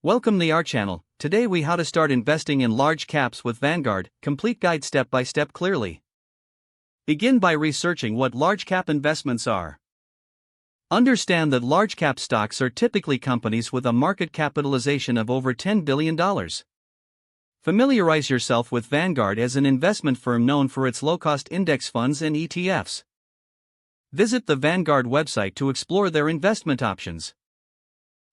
Welcome to our channel. Today we how to start investing in large caps with Vanguard, complete guide step by step clearly. Begin by researching what large cap investments are. Understand that large cap stocks are typically companies with a market capitalization of over $10 billion. Familiarize yourself with Vanguard as an investment firm known for its low-cost index funds and ETFs. Visit the Vanguard website to explore their investment options.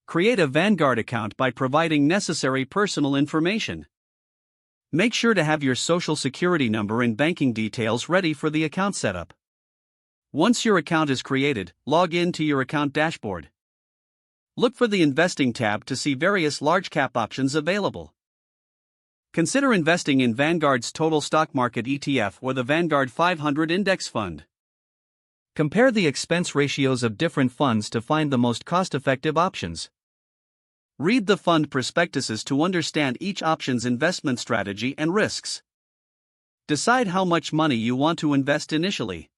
Create a Vanguard account by providing necessary personal information. Make sure to have your social security number and banking details ready for the account setup. Once your account is created, log in to your account dashboard. Look for the Investing tab to see various large cap options available. Consider investing in Vanguard's Total Stock Market ETF or the Vanguard 500 Index Fund. Compare the expense ratios of different funds to find the most cost-effective options. Read the fund prospectuses to understand each option's investment strategy and risks. Decide how much money you want to invest initially.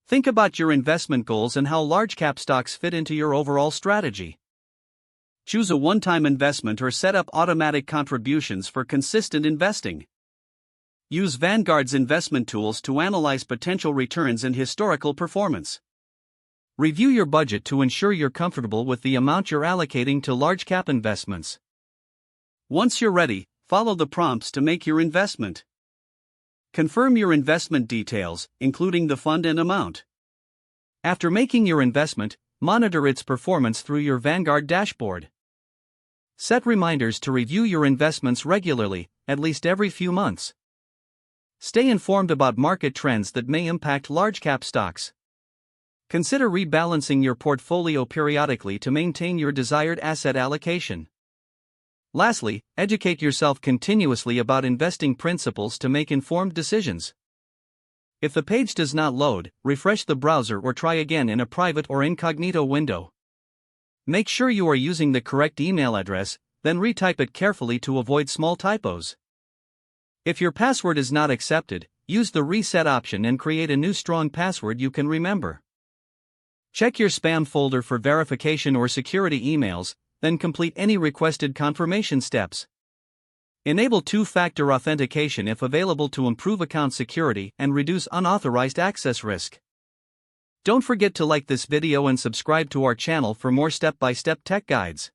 Think about your investment goals and how large cap stocks fit into your overall strategy. Choose a one-time investment or set up automatic contributions for consistent investing. Use Vanguard's investment tools to analyze potential returns and historical performance. Review your budget to ensure you're comfortable with the amount you're allocating to large cap investments. Once you're ready, follow the prompts to make your investment. Confirm your investment details, including the fund and amount. After making your investment, monitor its performance through your Vanguard dashboard. Set reminders to review your investments regularly, at least every few months. Stay informed about market trends that may impact large cap stocks. Consider rebalancing your portfolio periodically to maintain your desired asset allocation. Lastly, educate yourself continuously about investing principles to make informed decisions. If the page does not load, refresh the browser or try again in a private or incognito window. Make sure you are using the correct email address, then retype it carefully to avoid small typos. If your password is not accepted, use the reset option and create a new strong password you can remember. Check your spam folder for verification or security emails, then complete any requested confirmation steps. Enable two-factor authentication if available to improve account security and reduce unauthorized access risk. Don't forget to like this video and subscribe to our channel for more step-by-step tech guides.